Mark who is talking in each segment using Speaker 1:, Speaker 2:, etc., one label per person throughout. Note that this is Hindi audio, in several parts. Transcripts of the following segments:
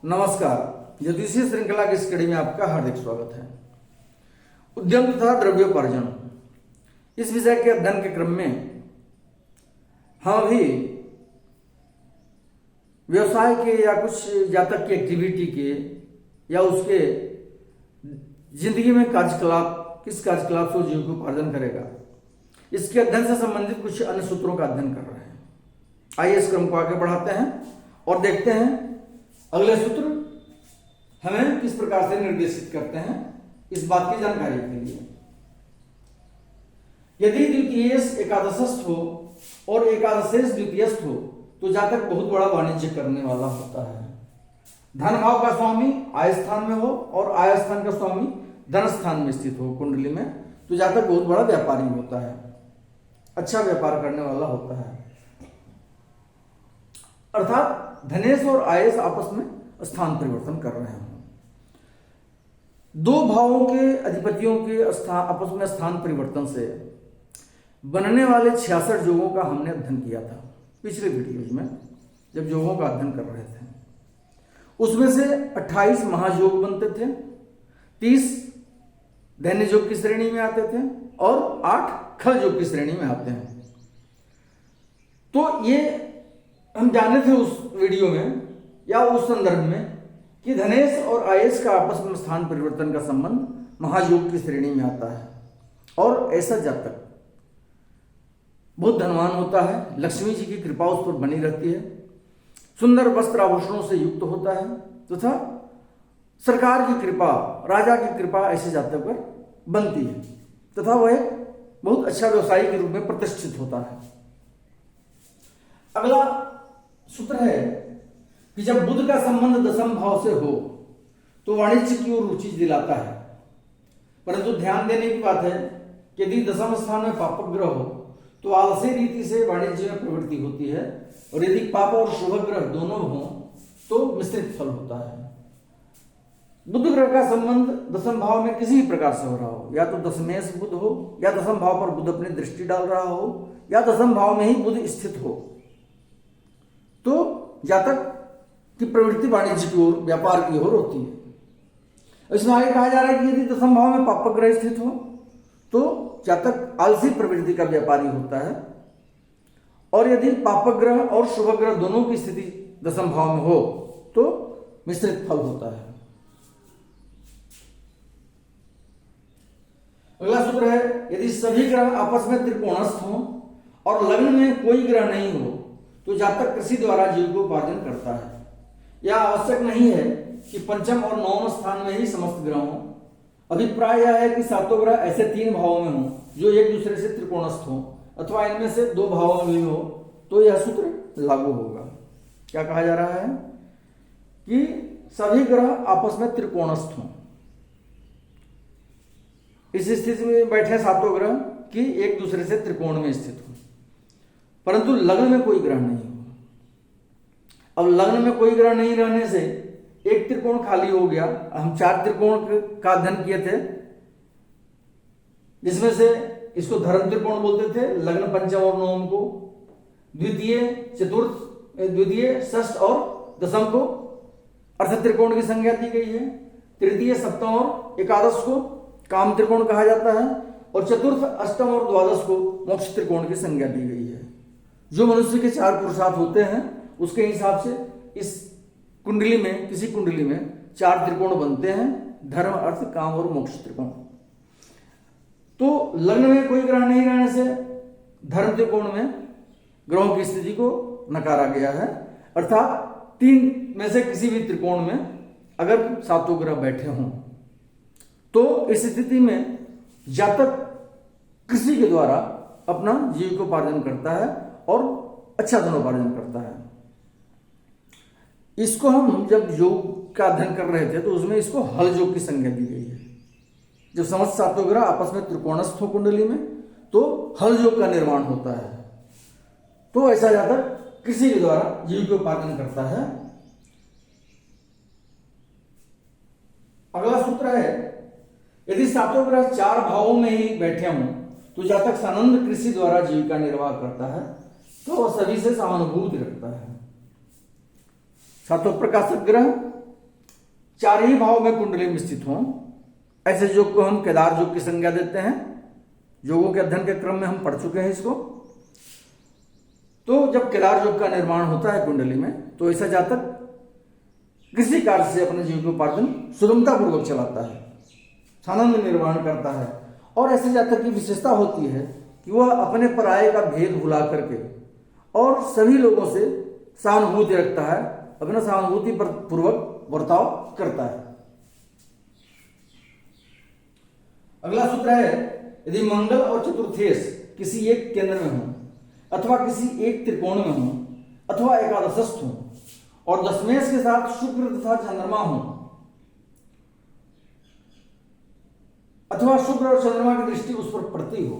Speaker 1: नमस्कार। ज्योतिषीय श्रृंखला की स्टडी में आपका हार्दिक स्वागत है। उद्यम तथा द्रव्योपार्जन इस विषय के अध्ययन के क्रम में हम अभी व्यवसाय के या कुछ जातक की एक्टिविटी के या उसके जिंदगी में कार्यकलाप किस कार्यकलाप से जीविकोपार्जन करेगा, इसके अध्ययन से संबंधित कुछ अन्य सूत्रों का अध्ययन कर रहे हैं। आइए इस क्रम को आगे बढ़ाते हैं और देखते हैं अगले सूत्र हमें किस प्रकार से निर्देशित करते हैं। इस बात की जानकारी के लिए, यदि द्वितीयेश एकादशस्थ हो और एकादशेश द्वितीयस्थ हो तो जातक बहुत बड़ा वाणिज्य करने वाला होता है। धन भाव का स्वामी आय स्थान में हो और आय स्थान का स्वामी धन स्थान में स्थित हो कुंडली में, तो जातक बहुत बड़ा व्यापारी होता है, अच्छा व्यापार करने वाला होता है। अर्थात धनेश और आयेश आपस में स्थान परिवर्तन कर रहे हैं। दो भावों के अधिपतियों के आपस में स्थान परिवर्तन से बनने वाले 66 योगों का हमने अध्ययन किया था पिछले वीडियोज में, जब योगों का अध्ययन कर रहे थे। उसमें से 28 महायोग बनते थे, 30 दैन्य योग की श्रेणी में आते थे और 8 खल योग की श्रेणी में आते हैं। तो ये हम जाने थे उस वीडियो में या उस संदर्भ में कि धनेश और आयेश का आपस में स्थान परिवर्तन का संबंध महायोग की श्रेणी में आता है और ऐसा जातक बहुत धनवान होता है, लक्ष्मी जी की कृपा उस पर बनी रहती है, सुंदर वस्त्र आभूषणों से युक्त होता है तथा सरकार की कृपा, राजा की कृपा ऐसे जातक पर बनती है तथा वह बहुत अच्छा व्यवसायी के रूप में प्रतिष्ठित होता है। अगला सूत्र है कि जब बुध का संबंध दशम भाव से हो तो वाणिज्य की ओर रुचि दिलाता है, परंतु ध्यान देने की बात है कि यदि दशम स्थान में पापक ग्रह हो तो आलसी रीति से वाणिज्य में प्रवृत्ति होती है, और यदि पाप और शुभ ग्रह दोनों हो तो मिश्रित फल होता है। बुध ग्रह का संबंध दशम भाव में किसी भी प्रकार से हो रहा हो, या तो दशमेश बुध हो, या दशम भाव पर बुध अपनी दृष्टि डाल रहा हो, या दशम भाव में ही बुध स्थित हो, तो जातक की प्रवृत्ति वाणिज्य की ओर, व्यापार की ओर होती है। इसमें आगे कहा जा रहा है कि यदि दशम भाव में पापक ग्रह स्थित हो तो जातक आलसी प्रवृत्ति का व्यापारी होता है, और यदि पापक ग्रह और शुभ ग्रह दोनों की स्थिति दशम भाव में हो तो मिश्रित फल होता है। अगला सूत्र है, यदि सभी ग्रह आपस में त्रिकोणस्थ हो और लग्न में कोई ग्रह नहीं हो तो जातक कृषि द्वारा जीविकोपार्जन करता है। यह आवश्यक नहीं है कि पंचम और नवम स्थान में ही समस्त ग्रह हो। अभिप्राय यह है कि सातों ग्रह ऐसे 3 भावों में हो जो एक दूसरे से त्रिकोणस्थ हो, अथवा इनमें से 2 भावों में भी हो, तो यह सूत्र लागू होगा। क्या कहा जा रहा है कि सभी ग्रह आपस में त्रिकोणस्थ हो। इस स्थिति में बैठे सातों ग्रह कि एक दूसरे से त्रिकोण में स्थित हो, परंतु लग्न में कोई ग्रह नहीं हो। अब लग्न में कोई ग्रह नहीं रहने से एक त्रिकोण खाली हो गया। हम 4 त्रिकोण का अध्ययन किए थे, जिसमें से इसको धर्म त्रिकोण बोलते थे, लग्न पंचम और नवम को, द्वितीय चतुर्थ, द्वितीय षष्ठ और दशम को अर्थ त्रिकोण की संज्ञा दी गई है। तृतीय सप्तम और एकादश को काम त्रिकोण कहा जाता है, और चतुर्थ अष्टम और द्वादश को मोक्ष त्रिकोण की संज्ञा दी गई है। जो मनुष्य के 4 पुरुषार्थ होते हैं उसके हिसाब से इस कुंडली में, किसी कुंडली में 4 त्रिकोण बनते हैं, धर्म अर्थ काम और मोक्ष त्रिकोण। तो लग्न में कोई ग्रह नहीं रहने से धर्म त्रिकोण में ग्रहों की स्थिति को नकारा गया है, अर्थात 3 में से किसी भी त्रिकोण में अगर सातों ग्रह बैठे हों तो इस स्थिति में जातक कृषि के द्वारा अपना जीविकोपार्जन करता है और अच्छा धनोपार्जन करता है। इसको हम जब योग का अध्ययन कर रहे थे तो उसमें इसको हल योग की संज्ञा दी गई है। जब समस्त सातों ग्रह आपस में त्रिकोणस्थ हो कुंडली में तो हल योग का निर्माण होता है। तो ऐसा जातक कृषि के द्वारा जीविकोपार्जन करता है। अगला सूत्र है, यदि सातों ग्रह 4 भावों में ही बैठे हों तो जातक सानंद कृषि द्वारा जीविका निर्वाह करता है, तो वह सभी से सहानुभूति रखता है। सातों प्रकाशक ग्रह चार ही भाव में कुंडली में स्थित हों, ऐसे योग को हम केदार योग की संज्ञा देते हैं। योगों के अध्ययन के क्रम में हम पढ़ चुके हैं इसको। तो जब केदार योग का निर्माण होता है कुंडली में, तो ऐसा जातक किसी कार्य से अपने जीविकोपार्जन सुगमता पूर्वक चलाता है, सानंद निर्माण करता है। और ऐसे जातक की विशेषता होती है कि वह अपने पराये का भेद भुला करके और सभी लोगों से सहानुभूति रखता है, अपना सहानुभूति पूर्वक बर्ताव करता है। अगला सूत्र है, यदि मंगल और चतुर्थेश किसी एक केंद्र में हो, अथवा किसी एक त्रिकोण में हो, अथवा एकादशस्थ हो, और दशमेश के साथ शुक्र तथा चंद्रमा हो, अथवा शुक्र और चंद्रमा की दृष्टि उस पर पड़ती हो,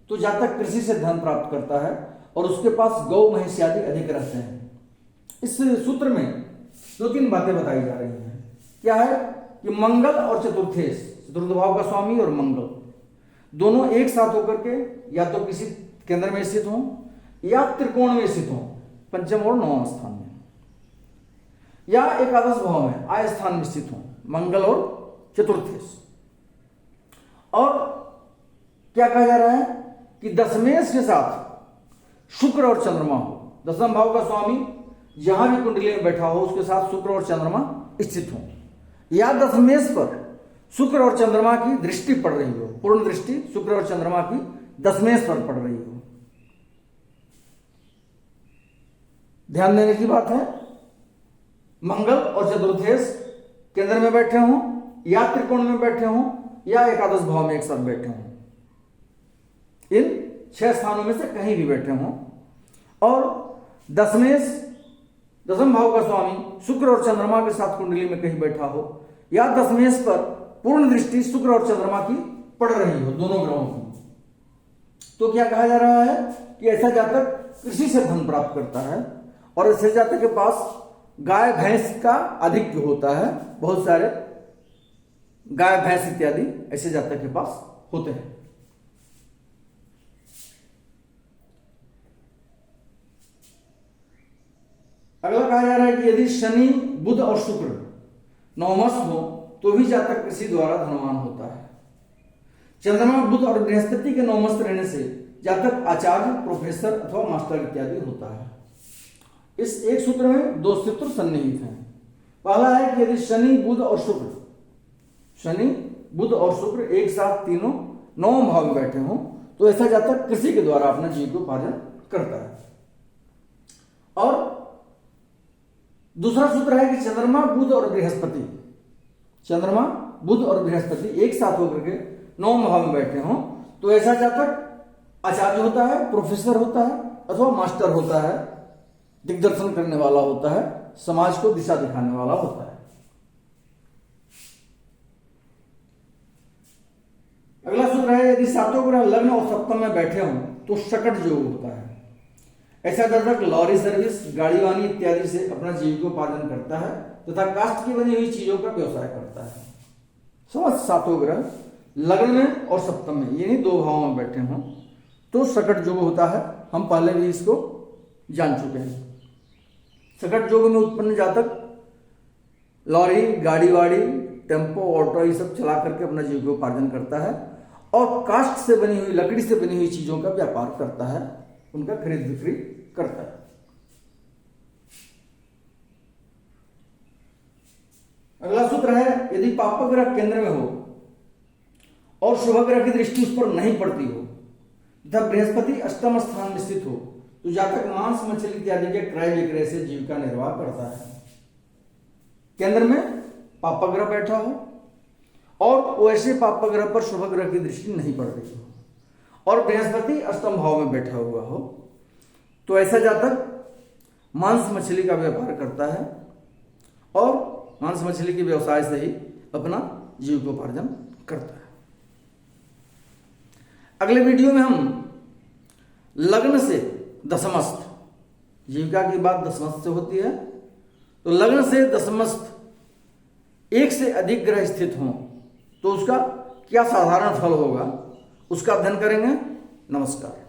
Speaker 1: तो जातक कृषि से धन प्राप्त करता है और उसके पास गौ महिष आदि अधिक रहते हैं। इस सूत्र में दो तीन बातें बताई जा रही हैं। क्या है कि मंगल और चतुर्थेश, चतुर्थ भाव का स्वामी और मंगल, दोनों एक साथ होकर के या तो किसी केंद्र में स्थित हों या त्रिकोण में स्थित हों, पंचम और नवम स्थान में, या एकादश भाव में आय स्थान में स्थित हों, मंगल और चतुर्थेश। और क्या कहा जा रहा है कि दशमेश के साथ शुक्र और चंद्रमा हो, दशम भाव का स्वामी जहां भी कुंडली में बैठा हो उसके साथ शुक्र और चंद्रमा स्थित हो, या दशमेश पर शुक्र और चंद्रमा की दृष्टि पड़ रही हो, पूर्ण दृष्टि शुक्र और चंद्रमा की दशमेश पर पड़ रही हो। ध्यान देने की बात है, मंगल और चतुर्थेश केंद्र में बैठे हों या त्रिकोण में बैठे हों या एकादश भाव में एक साथ बैठे हों, इन 6 स्थानों में से कहीं भी बैठे हों, और दशमेश दशम भाव का स्वामी शुक्र और चंद्रमा के साथ कुंडली में कहीं बैठा हो, या दशमेश पर पूर्ण दृष्टि शुक्र और चंद्रमा की पड़ रही हो, दोनों ग्रहों की, तो क्या कहा जा रहा है कि ऐसा जातक कृषि से धन प्राप्त करता है और ऐसे जातक के पास गाय भैंस का आधिक्य होता है, बहुत सारे गाय भैंस इत्यादि ऐसे जातक के पास होते हैं। अगला कहा जा रहा है कि यदि शनि बुध और शुक्र नवमस्थ हो तो भी जातक कृषि द्वारा धनवान होता है। चंद्रमा बुध और बृहस्पति के नवमस्थ रहने से जातक आचार्य, प्रोफेसर अथवा मास्टर इत्यादि होता है। इस एक सूत्र में दो सूत्र सन्निहित हैं। पहला है कि यदि शनि बुध और शुक्र एक साथ तीनों नवम भाव में बैठे हों तो ऐसा जातक कृषि के द्वारा अपना जीविकोपार्जन करता है। और दूसरा सूत्र है कि चंद्रमा बुध और बृहस्पति एक साथ होकर के नवम भाव में बैठे हों तो ऐसा जातक आचार्य होता है, प्रोफेसर होता है अथवा मास्टर होता है, दिग्दर्शन करने वाला होता है, समाज को दिशा दिखाने वाला होता है। अगला सूत्र है, यदि सातों ग्रह लग्न और सप्तम में बैठे हों तो शकट योग होता है। ऐसा जातक लॉरी सर्विस, गाड़ी वानी इत्यादि से अपना जीविकोपार्जन करता है तथा काष्ठ की बनी हुई चीजों का व्यवसाय करता है। समझ, सातों ग्रह लग्न में और सप्तम में यानी दो भावों में बैठे हों तो शकट योग होता है। हम पहले भी इसको जान चुके हैं। शकट योग में उत्पन्न जातक लॉरी, गाड़ी वाड़ी, टेम्पो, ऑटो ये सब चला करके अपना जीविकोपार्जन करता है और काष्ठ से बनी हुई, लकड़ी से बनी हुई चीजों का व्यापार करता है, उनका खरीद बिक्री करता है। अगला सूत्र है, यदि पाप ग्रह केंद्र में हो और शुभ ग्रह की दृष्टि उस पर नहीं पड़ती हो तथा बृहस्पति अष्टम स्थान में स्थित हो तो जातक मांस, मछली इत्यादि के क्रय विक्रय से जीविका निर्वाह करता है। केंद्र में पाप ग्रह बैठा हो और वैसे पाप ग्रह पर शुभ ग्रह की दृष्टि नहीं पड़ रही हो और बृहस्पति अष्टम भाव में बैठा हुआ हो तो ऐसा जातक मांस मछली का व्यापार करता है और मांस मछली के व्यवसाय से ही अपना जीविकोपार्जन करता है। अगले वीडियो में हम लग्न से दशमस्थ, जीविका की बात दशमस्थ से होती है, तो लग्न से दशमस्थ एक से अधिक ग्रह स्थित हों तो उसका क्या साधारण फल होगा उसका अध्ययन करेंगे। नमस्कार।